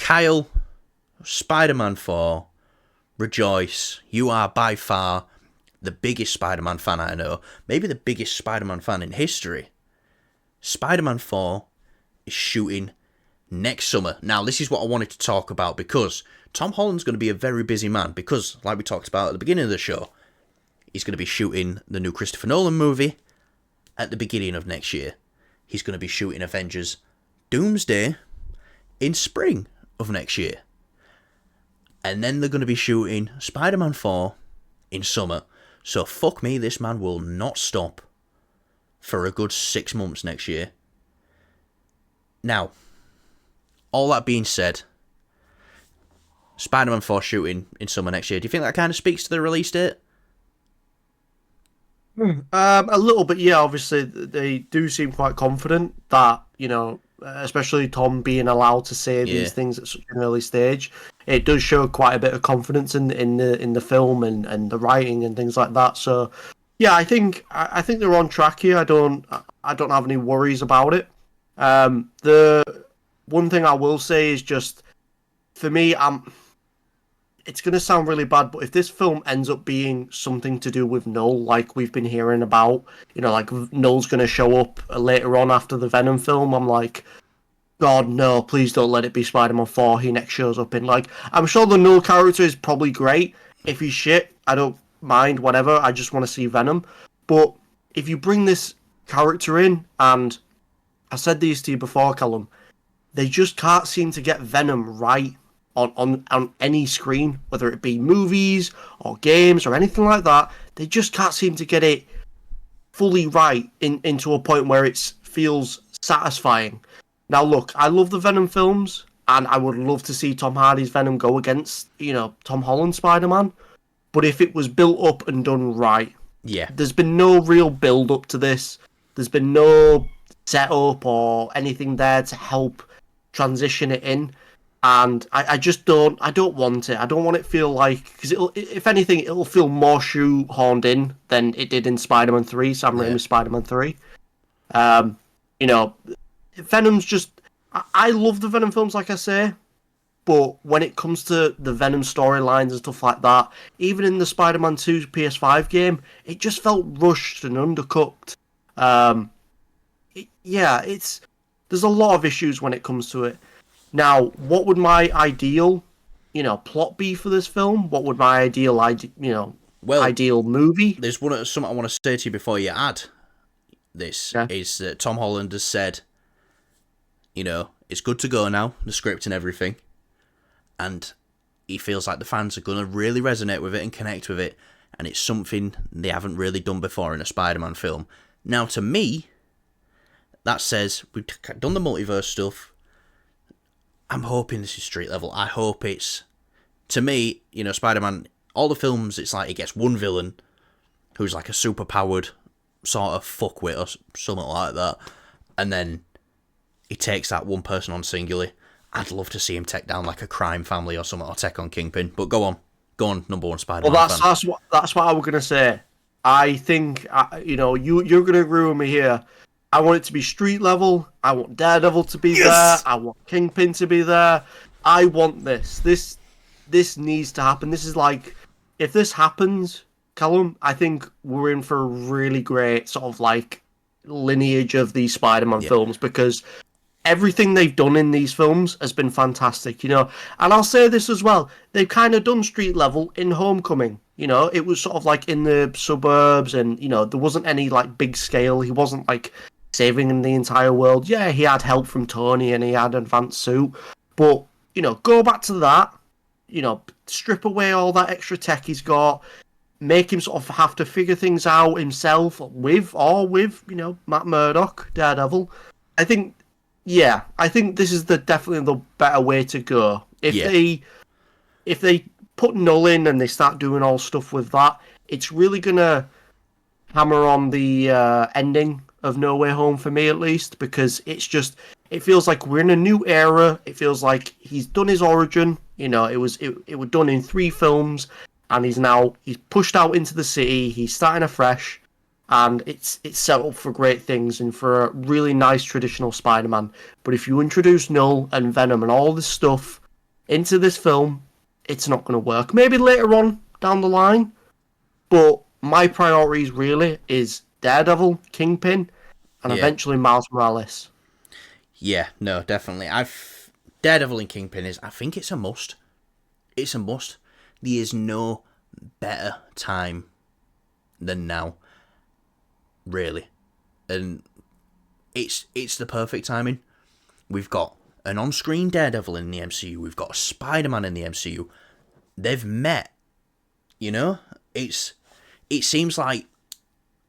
Kyle, Spider-Man 4, rejoice. You are by far the biggest Spider-Man fan I know. Maybe the biggest Spider-Man fan in history. Spider-Man 4 is shooting next summer. Now, this is what I wanted to talk about because Tom Holland's going to be a very busy man because, like we talked about at the beginning of the show, he's going to be shooting the new Christopher Nolan movie at the beginning of next year. He's going to be shooting Avengers Doomsday in spring of next year. And then they're going to be shooting Spider-Man 4 in summer. So fuck me, this man will not stop for a good 6 months next year. Now, all that being said, Spider-Man 4 shooting in summer next year, do you think that kind of speaks to the release date? A little bit, yeah. Obviously, they do seem quite confident that, especially Tom being allowed to say these things at such an early stage. It does show quite a bit of confidence in the film and the writing and things like that. So, yeah, I think they're on track here. I don't have any worries about it. The one thing I will say is just for me, it's going to sound really bad, but if this film ends up being something to do with Null, like we've been hearing about, like Null's going to show up later on after the Venom film, I'm like, God, no, please don't let it be Spider-Man 4 he next shows up in. Like, I'm sure the Null character is probably great. If he's shit, I don't mind, whatever. I just want to see Venom. But if you bring this character in, and I said these to you before, Callum, they just can't seem to get Venom right on any screen, whether it be movies or games or anything like that. They just can't seem to get it fully right into a point where it feels satisfying. Now, look, I love the Venom films, and I would love to see Tom Hardy's Venom go against, Tom Holland's Spider-Man. But if it was built up and done right, there's been no real build-up to this. There's been no setup or anything there to help transition it in. And I just don't want it. I don't want it to feel like, because if anything, it'll feel more shoehorned in than it did in Spider-Man 3, Sam Raimi's Spider-Man 3. Venom's just, I love the Venom films, like I say, but when it comes to the Venom storylines and stuff like that, even in the Spider-Man 2 PS5 game, it just felt rushed and undercooked. There's a lot of issues when it comes to it. Now, what would my ideal, plot be for this film? What would my ideal movie? There's something I want to say to you before you add this, is that Tom Holland has said, it's good to go now, the script and everything, and he feels like the fans are going to really resonate with it and connect with it, and it's something they haven't really done before in a Spider-Man film. Now, to me, that says, we've done the multiverse stuff. I'm hoping this is street level. I hope it's, to me, Spider-Man, all the films, it's like he gets one villain who's like a super-powered sort of fuckwit or something like that, and then he takes that one person on singularly. I'd love to see him take down like a crime family or something, or take on Kingpin. But go on, number one Spider-Man. Well, that's what I was gonna say. I think you're gonna agree with me here. I want it to be street level. I want Daredevil to be there. I want Kingpin to be there. I want this. This needs to happen. This is like, if this happens, Callum, I think we're in for a really great sort of like lineage of these Spider-Man films, because everything they've done in these films has been fantastic, And I'll say this as well. They've kind of done street level in Homecoming. It was sort of like in the suburbs, and, there wasn't any like big scale. He wasn't like saving the entire world. Yeah, he had help from Tony and he had an advanced suit. But, go back to that, strip away all that extra tech he's got, make him sort of have to figure things out himself with Matt Murdock, Daredevil. I think this is definitely the better way to go. If they put Null in and they start doing all stuff with that, it's really gonna hammer on the ending of No Way Home for me, at least, because it feels like we're in a new era. It feels like he's done his origin. It was done in 3 films, and he's pushed out into the city. He's starting afresh, and it's set up for great things and for a really nice traditional Spider-Man. But if you introduce Null and Venom and all this stuff, into this film, it's not going to work. Maybe later on down the line, but my priorities really is Daredevil, Kingpin, and Yeah. eventually Miles Morales. Yeah, no, definitely. Daredevil and Kingpin is, I think it's a must. It's a must. There is no better time than now, really. And it's the perfect timing. We've got an on-screen Daredevil in the MCU. We've got a Spider-Man in the MCU. They've met, you know? It seems like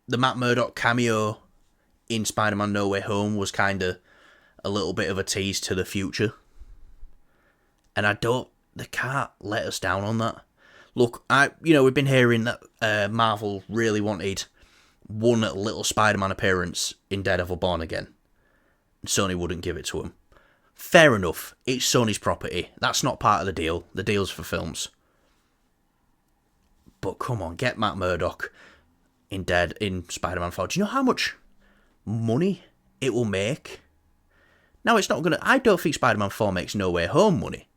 the Matt Murdock cameo in Spider-Man No Way Home was kind of a little bit of a tease to the future. And they can't let us down on that. Look, we've been hearing that Marvel really wanted one little Spider-Man appearance in Daredevil Born Again. Sony wouldn't give it to him. Fair enough, it's Sony's property. That's not part of the deal. The deal's for films. But come on, get Matt Murdock in Spider-Man 4. Do you know how much money it will make? Now, it's not going to... I don't think Spider-Man 4 makes No Way Home money.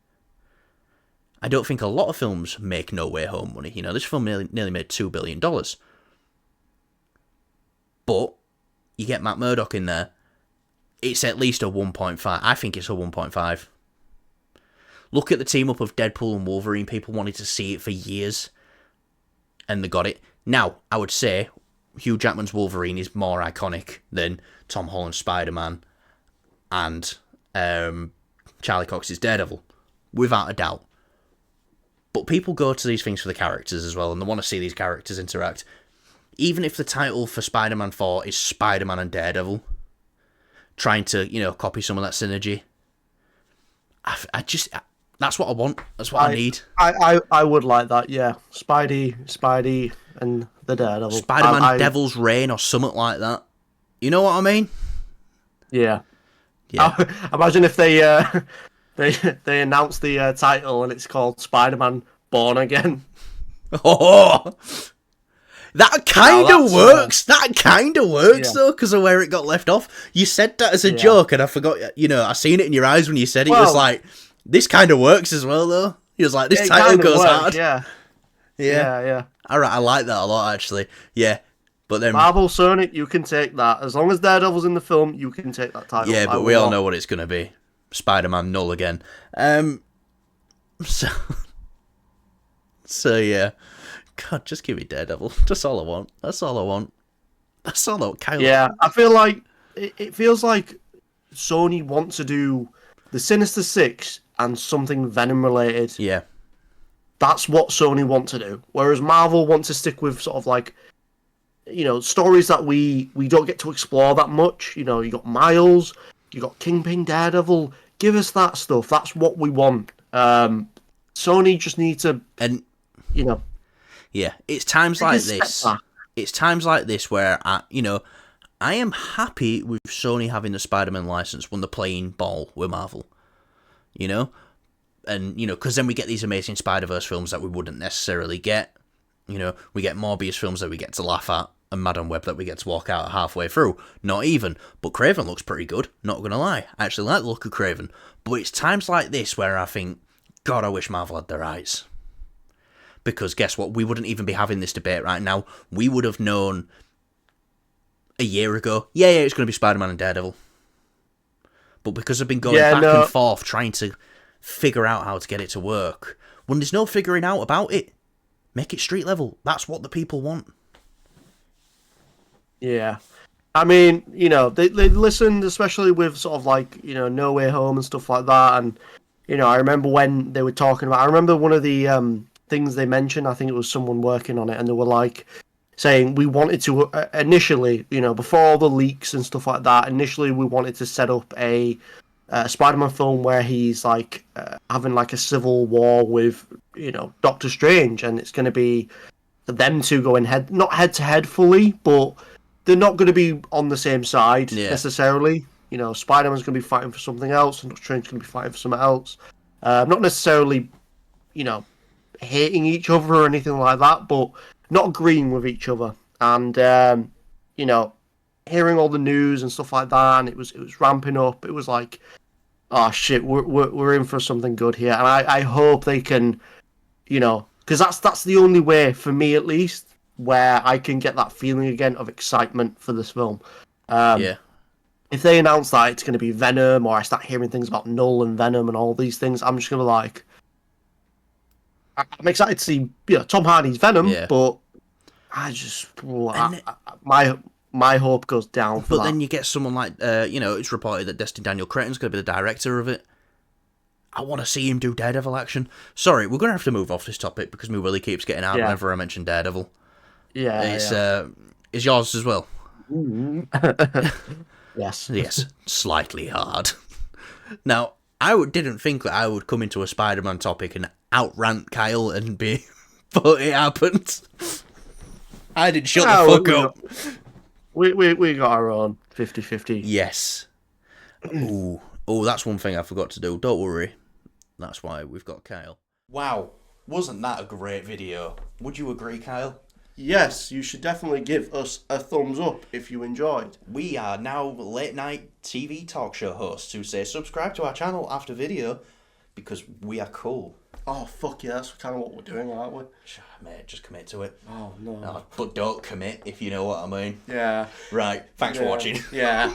I don't think a lot of films make No Way Home money. You know, this film nearly made $2 billion. But you get Matt Murdock in there, it's at least a 1.5. I think it's a 1.5. Look at the team up of Deadpool and Wolverine. People wanted to see it for years, and they got it. Now, I would say Hugh Jackman's Wolverine is more iconic than Tom Holland's Spider-Man and Charlie Cox's Daredevil, without a doubt. But people go to these things for the characters as well, and they want to see these characters interact. Even if the title for Spider-Man 4 is Spider-Man and Daredevil, trying to, copy some of that synergy, that's what I want. That's what I need. I would like that, yeah. Spidey, and the Daredevil. Spider-Man Devil's Reign or something like that. You know what I mean? Yeah. Yeah. Imagine if they they announce the title and it's called Spider-Man Born Again. Oh, that kind of works. That kind of works, though, because of where it got left off. You said that as a joke, and I forgot. I seen it in your eyes when you said it. Well, it was like, this kind of works as well, though. He was like, this title goes hard. Yeah. All right, I like that a lot, actually. Yeah, but then Marvel, Sony, you can take that as long as Daredevil's in the film. You can take that title. Yeah, but we all know what it's going to be. Spider-Man null again. So yeah. God, just give me Daredevil. That's all I want. That's all I want. That's all I kind of... Yeah, I feel like it feels like Sony wants to do the Sinister Six and something Venom related. Yeah. That's what Sony want to do. Whereas Marvel wants to stick with sort of like, stories that we don't get to explore that much. You got Miles, you got Kingpin, Daredevil. Give us that stuff. That's what we want. Sony just need to, Yeah, it's times like this. It's times like this where I am happy with Sony having the Spider-Man license when they're playing ball with Marvel. And because then we get these amazing Spider-Verse films that we wouldn't necessarily get. We get Morbius films that we get to laugh at, and Madam Web that we get to walk out halfway through. Not even, but Craven looks pretty good. Not gonna lie, I actually like the look of Craven. But it's times like this where I think, God, I wish Marvel had their rights. Because guess what? We wouldn't even be having this debate right now. We would have known a year ago, it's going to be Spider-Man and Daredevil. But because I've been going back and forth trying to figure out how to get it to work, when there's no figuring out about it, make it street level. That's what the people want. Yeah. I mean, they listened, especially with sort of like, No Way Home and stuff like that. And, I remember when they were talking about... I remember one of the... things they mentioned, I think it was someone working on it, and they were like saying we wanted to initially, before all the leaks and stuff like that, initially we wanted to set up a Spider-Man film where he's like having like a civil war with Doctor Strange, and it's going to be them two going not head to head fully, but they're not going to be on the same side necessarily. Spider-Man's going to be fighting for something else, and Doctor Strange's going to be fighting for something else. Not necessarily hating each other or anything like that, but not agreeing with each other. And hearing all the news and stuff like that, and it was ramping up. It was like oh shit, we're in for something good here, and I hope they can, because that's the only way for me at least where I can get that feeling again of excitement for this film. Yeah. If they announce that it's going to be Venom, or I start hearing things about Null and Venom and all these things, I'm just going to I'm excited to see Tom Hardy's Venom, Yeah. but I just my hope goes down for But that. then you get someone like it's reported that Destin Daniel Cretton's going to be the director of it. I want to see him do Daredevil action. Sorry, we're going to have to move off this topic because my willy keeps getting out whenever I mention Daredevil. Yeah, it's yours as well. Yes. Yes, slightly hard. Now, I didn't think that I would come into a Spider-Man topic and outrant Kyle and be, but it happened. I didn't shut the fuck up. We got our own 50-50. Yes. Oh, that's one thing I forgot to do. Don't worry. That's why we've got Kyle. Wow, wasn't that a great video? Would you agree, Kyle? Yes, you should definitely give us a thumbs up if you enjoyed. We are now late night TV talk show hosts who say subscribe to our channel after video because we are cool. Oh, fuck yeah, that's kind of what we're doing, aren't we? Mate, just commit to it. Oh, no. But don't commit, if you know what I mean. Yeah. Right, thanks for watching. Yeah.